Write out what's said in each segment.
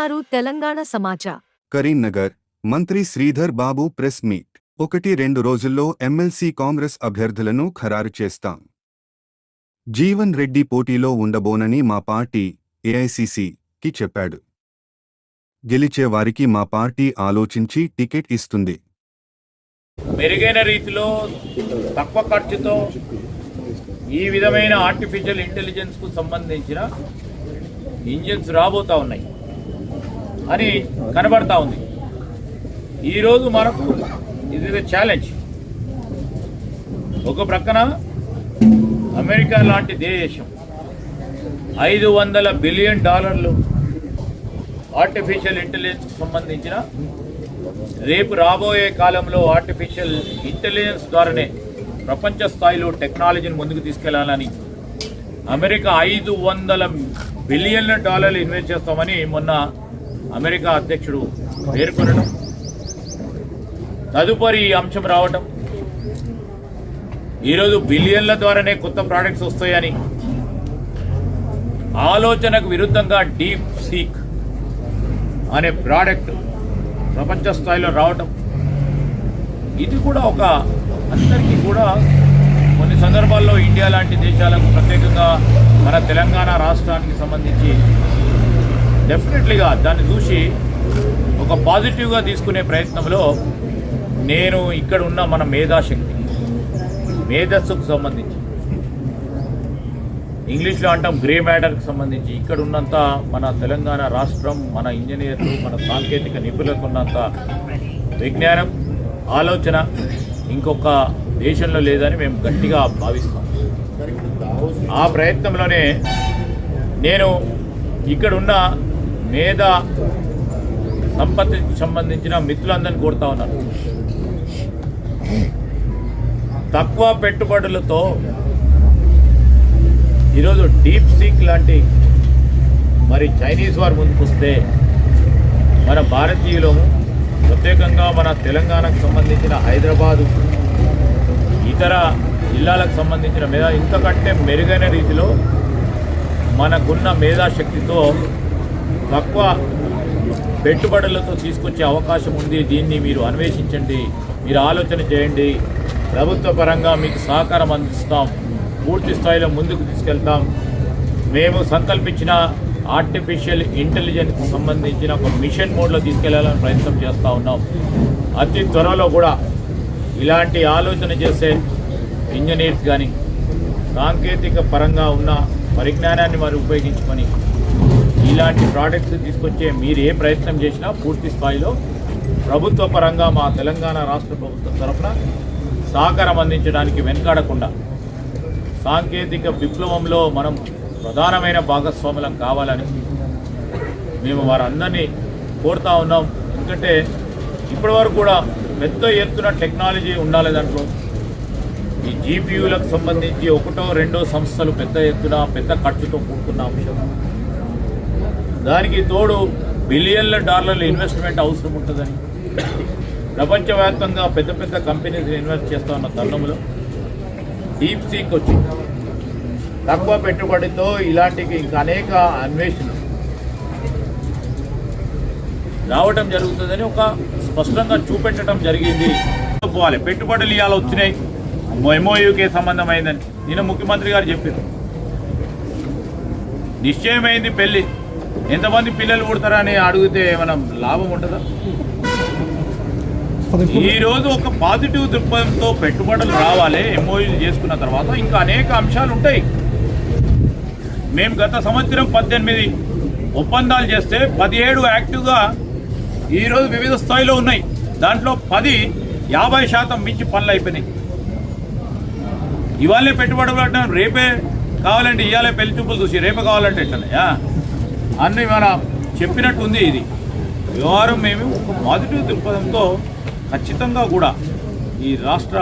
చూస్తున్నారు తెలంగాణ సమాచార్. కరీంనగర్ మంత్రి Sridhar Babu press meet. 1-2 రోజుల్లో ఎమ్మెల్సీ కాంగ్రెస్ అభ్యర్థులను ఖరారు చేస్తాం. జీవన్ రెడ్డి పోటీలో ఉండబోనని మా పార్టీ ఏఐసీసీకి చెప్పాడు. గెలిచే వారికి మా పార్టీ ఆలోచించి టికెట్ ఇస్తుంది. మెరుగైన రీతిలో తక్కువ ఖర్చుతో ఈ విధమైన ఆర్టిఫిషియల్ ఇంటెలిజెన్స్కు సంబంధించిన ఇంజిన్స్ రాబోతూ ఉన్నాయి అని కనబడతా ఉంది. ఈరోజు మనకు ఇది ఛాలెంజ్. ఒక ప్రక్కన అమెరికా లాంటి దేశం $500 బిలియన్ ఆర్టిఫిషియల్ ఇంటెలిజెన్స్కి సంబంధించిన రేపు రాబోయే కాలంలో ఆర్టిఫిషియల్ ఇంటెలిజెన్స్ ద్వారానే ప్రపంచ స్థాయిలో టెక్నాలజీని ముందుకు తీసుకెళ్లాలని అమెరికా $500 బిలియన్ ఇన్వెస్ట్ చేస్తామని మొన్న అమెరికా అధ్యక్షుడు పేర్కొనడం, తదుపరి ఈ అంశం రావటం, ఈరోజు బిలియన్ల ద్వారానే కొత్త ప్రోడక్ట్స్ వస్తాయని ఆలోచనకు విరుద్ధంగా డీప్ సీక్ అనే ప్రోడక్ట్ ప్రపంచ స్థాయిలో రావటం, ఇది కూడా ఒక అందరికీ కూడా కొన్ని సందర్భాల్లో ఇండియా లాంటి దేశాలకు ప్రత్యేకంగా మన తెలంగాణ రాష్ట్రానికి సంబంధించి డెఫినెట్లీగా దాన్ని చూసి ఒక పాజిటివ్గా తీసుకునే ప్రయత్నంలో నేను ఇక్కడ ఉన్న మన మేధాశక్తి మేధస్సుకు సంబంధించి ఇంగ్లీష్లో అంటాం గ్రే మ్యాటర్కి సంబంధించి ఇక్కడ ఉన్నంత మన తెలంగాణ రాష్ట్రం, మన ఇంజనీర్లు, మన సాంకేతిక నిపుణులకు ఉన్నంత విజ్ఞానం, ఆలోచన ఇంకొక దేశంలో లేదని మేము గట్టిగా భావిస్తాం. ఆ ప్రయత్నంలోనే నేను ఇక్కడున్న మేధా సంపత్తికి సంబంధించిన మిత్రులందరినీ కోరుతా ఉన్నాను. తక్కువ పెట్టుబడులతో ఈరోజు డీప్ సీక్ లాంటి మరి చైనీస్ వారు ముందుకొస్తే మన భారతీయులము ప్రత్యేకంగా మన తెలంగాణకు సంబంధించిన హైదరాబాదు ఇతర జిల్లాలకు సంబంధించిన మేధా ఇంతకంటే మెరుగైన రీతిలో మనకున్న మేధాశక్తితో తక్కువ పెట్టుబడులతో తీసుకొచ్చే అవకాశం ఉంది. దీన్ని మీరు అన్వేషించండి, మీరు ఆలోచన చేయండి. ప్రభుత్వ పరంగా మీకు సహకారం అందిస్తాం, పూర్తి స్థాయిలో ముందుకు తీసుకెళ్తాం. మేము సంకల్పించిన ఆర్టిఫిషియల్ ఇంటెలిజెన్స్కి సంబంధించిన ఒక మిషన్ మోడ్లో తీసుకెళ్లాలని ప్రయత్నం చేస్తూ ఉన్నాం. అతి త్వరలో కూడా ఇలాంటి ఆలోచన చేసే ఇంజనీర్స్ కానీ సాంకేతిక పరంగా ఉన్న పరిజ్ఞానాన్ని మరి ఉపయోగించుకొని ఇలాంటి ప్రోడక్ట్స్ తీసుకొచ్చే మీరు ఏ ప్రయత్నం చేసినా పూర్తి స్థాయిలో ప్రభుత్వ పరంగా మా తెలంగాణ రాష్ట్ర ప్రభుత్వం తరఫున సహకారం అందించడానికి వెనుకాడకుండా సాంకేతిక విప్లవంలో మనం ప్రధానమైన భాగస్వాములం కావాలని మేము వారందరినీ కోరుతా ఉన్నాం. ఎందుకంటే ఇప్పటివరకు కూడా పెద్ద ఎత్తున టెక్నాలజీ ఉండాలి. దాంట్లో ఈ జీపీయూలకు సంబంధించి 1-2 సంస్థలు పెద్ద ఎత్తున పెద్ద ఖర్చుతో కూడుకున్న అంశం. దానికి తోడు $బిలియన్ల ఇన్వెస్ట్మెంట్ అవసరం ఉంటుందని ప్రపంచవ్యాప్తంగా పెద్ద పెద్ద కంపెనీస్ ఇన్వెస్ట్ చేస్తూ ఉన్న తరుణంలో డీప్ సీక్ వచ్చి తక్కువ పెట్టుబడితో ఇలాంటివి ఇంకా అనేక అన్వేషణ రావటం జరుగుతుందని ఒక స్పష్టంగా చూపెట్టడం జరిగింది. పోవాలి పెట్టుబడులు ఇవాళ వచ్చినాయి, ఎంఓయూకే సంబంధమైందని నిన్న ముఖ్యమంత్రి గారు చెప్పారు. నిశ్చయమైంది పెళ్ళి, ఎంతమంది పిల్లలు పుడతారని అడిగితే ఏమైనా లాభం ఉంటుందా? ఈరోజు ఒక పాజిటివ్ దృక్పథంతో పెట్టుబడులు రావాలి. ఎంఓయూలు చేసుకున్న తర్వాత ఇంకా అనేక అంశాలు ఉంటాయి. మేము గత సంవత్సరం 18 ఒప్పందాలు చేస్తే 17 యాక్టివ్గా ఈరోజు వివిధ స్థాయిలో ఉన్నాయి. దాంట్లో 50% మించి పనులు అయిపోయినాయి. ఇవాళే పెట్టుబడులు అంటాం, రేపే కావాలంటే ఇవాళే పెళ్లి చూపులు చూసి రేపే కావాలంటే ఎట్లన్నాయా అన్నీ మన చెప్పినట్టు ఉంది. ఇది వ్యవహారం మేము ఒక పాజిటివ్ దృక్పథంతో ఖచ్చితంగా కూడా ఈ రాష్ట్ర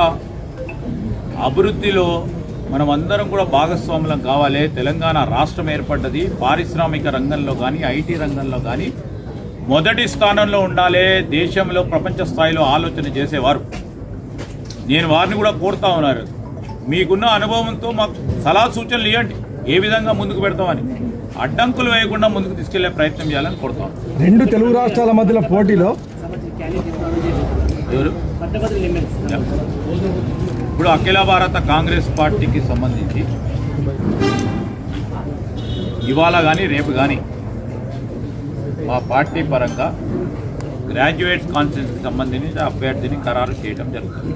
అభివృద్ధిలో మనం అందరం కూడా భాగస్వాములం కావాలి. తెలంగాణ రాష్ట్రం ఏర్పడ్డది పారిశ్రామిక రంగంలో కానీ ఐటీ రంగంలో కానీ మొదటి స్థానంలో ఉండాలి. దేశంలో ప్రపంచ స్థాయిలో ఆలోచన చేసేవారు. నేను వారిని కూడా కోరుతా ఉన్నారు, మీకున్న అనుభవంతో మాకు సలహా సూచనలు ఇవ్వండి, ఏ విధంగా ముందుకు పెడతామని. అడ్డంకులు వేయకుండా ముందుకు తీసుకెళ్లే ప్రయత్నం చేయాలని కోరుతాం. రెండు తెలుగు రాష్ట్రాల మధ్యలో పోటీలో ఎవరు ఇప్పుడు అఖిల భారత కాంగ్రెస్ పార్టీకి సంబంధించి ఇవాళ కానీ రేపు కానీ మా పార్టీ పరంగా గ్రాడ్యుయేట్ కాన్ఫరెన్స్కి సంబంధించి అభ్యర్థిని ఖరారు చేయడం జరుగుతుంది.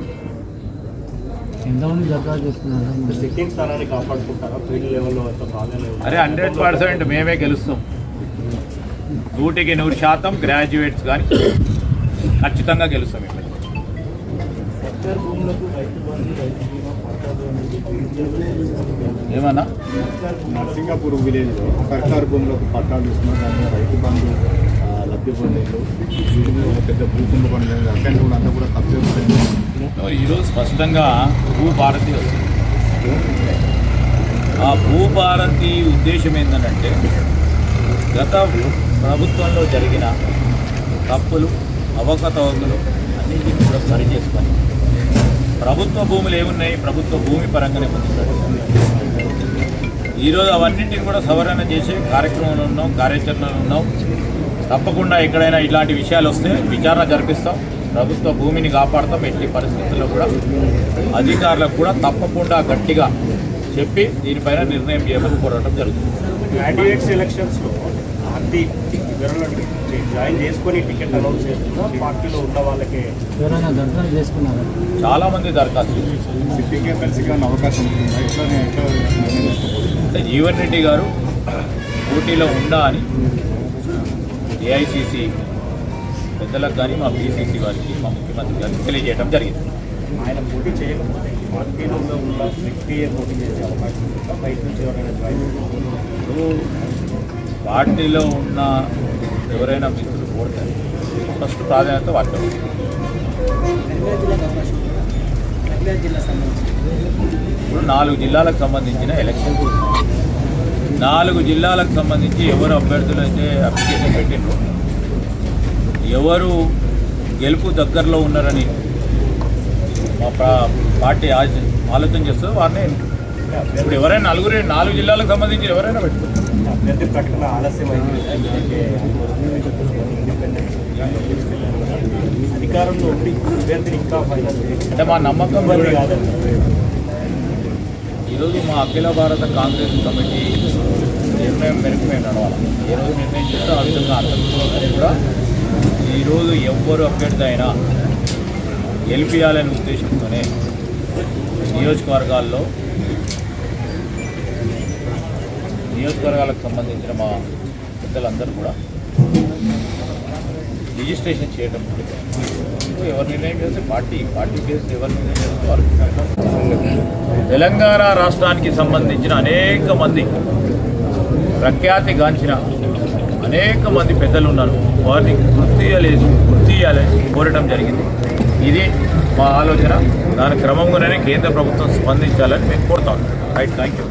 సిట్టింగ్ స్థానాన్ని కాపాడుకుంటారా? ఫీల్డ్ లెవెల్లో అరే 100% మేమే గెలుస్తాం. 100% గ్రాడ్యుయేట్స్ కానీ ఖచ్చితంగా గెలుస్తాం. ఇక్కడ ఏమన్నా నర్సింగాపూర్ విలేజ్లో సర్కారు భూములకు పట్టాలు ఇస్తున్నారు, కానీ రైతు బంధు లబ్ధి పొందేళ్ళు పెద్ద భూకుంభ పండుగ అక్కడ కూడా అంతా కూడా కబ్జా. ఈరోజు స్పష్టంగా భూభారతి వస్తుంది. ఆ భూభారతి ఉద్దేశం ఏంటంటే గత ప్రభుత్వంలో జరిగిన తప్పులు అవకతవకలు అన్నింటినీ కూడా సరి చేసుకొని ప్రభుత్వ భూములు ఏమున్నాయి, ప్రభుత్వ భూమి పరంగానే పొందుతారు. ఈరోజు అవన్నింటిని కూడా సవరణ చేసే కార్యక్రమంలో ఉన్నాం, కార్యాచరణలో ఉన్నాం. తప్పకుండా ఎక్కడైనా ఇలాంటి విషయాలు వస్తే విచారణ జరిపిస్తాం. ప్రభుత్వ భూమిని కాపాడతాం. ఎట్టి పరిస్థితుల్లో కూడా అధికారులకు కూడా తప్పకుండా గట్టిగా చెప్పి దీనిపైన నిర్ణయం చేయమని కోరడం జరుగుతుంది. గ్రాడ్యుయేట్స్ ఎలక్షన్స్లో పార్టీ జాయిన్ చేసుకొని టికెట్ అనౌన్స్ చేస్తున్నా, పార్టీలో ఉన్న వాళ్ళకి చాలామంది దరఖాస్తు సిట్టింగ్ ఎమ్మెల్సీగా అవకాశం ఉంటుందా? అంటే జీవన్ రెడ్డి గారు పోటీలో ఉందా అని ఏఐసిసి పెద్దలకు కానీ మా బీసీసీ వారికి మా ముఖ్యమంత్రి గారికి తెలియజేయడం జరిగింది. ఆయన పోటీ చేయకపోతే పార్టీలో ఉన్న వ్యక్తియే పోటీ చేసే అవకాశం ఉంటుందా? బయట నుంచి ఎవరైనా జాయిన్ పార్టీలో ఉన్న ఎవరైనా మిత్రులు కోరుతారు, ఫస్ట్ ప్రాధాన్యత వాటిలో. ఇప్పుడు 4 జిల్లాలకు సంబంధించిన ఎలక్షన్, 4 జిల్లాలకు సంబంధించి ఎవరు అభ్యర్థులు అయితే అప్లికేషన్ పెట్టిండ్రో, ఎవరు గెలుపు దగ్గరలో ఉన్నారని మా పార్టీ ఆలోచన చేస్తుందో వారిని ఇప్పుడు ఎవరైనా 4 జిల్లాలకు సంబంధించి ఎవరైనా పెట్టుకుంటారు. అభ్యర్థి ప్రకటన ఆలస్యం అయింది. ఇండిపెండెన్స్ అధికారంలో ఉండి అభ్యర్థిని ఇంకా ఫైనల్ అంటే మా నమ్మకం కాదండి. ఈరోజు మా అఖిల భారత కాంగ్రెస్ కమిటీ నిర్ణయం మేరకు మేము నడవాలి. ఏ రోజు నిర్ణయం చేస్తే ఆ విధంగా అందరికీ కూడా ఈరోజు ఎవ్వరు అభ్యర్థి అయినా గెలిపించాలనే ఉద్దేశంతోనే నియోజకవర్గాలకు సంబంధించిన మా పెద్దలందరూ కూడా రిజిస్ట్రేషన్ చేయడం. ఎవరు నిర్ణయం చేస్తే పార్టీ కేసు ఎవరు నిర్ణయం చేస్తే వారు. తెలంగాణ రాష్ట్రానికి సంబంధించిన అనేక మంది ప్రఖ్యాతిగాంచిన అనేక మంది పెద్దలు ఉన్నారు. వారిని గుర్తు చేయాలని కోరడం జరిగింది. ఇది మా ఆలోచన. దాని క్రమంగానే కేంద్ర ప్రభుత్వం స్పందించాలని మేము కోరుతాం. Right, thank you.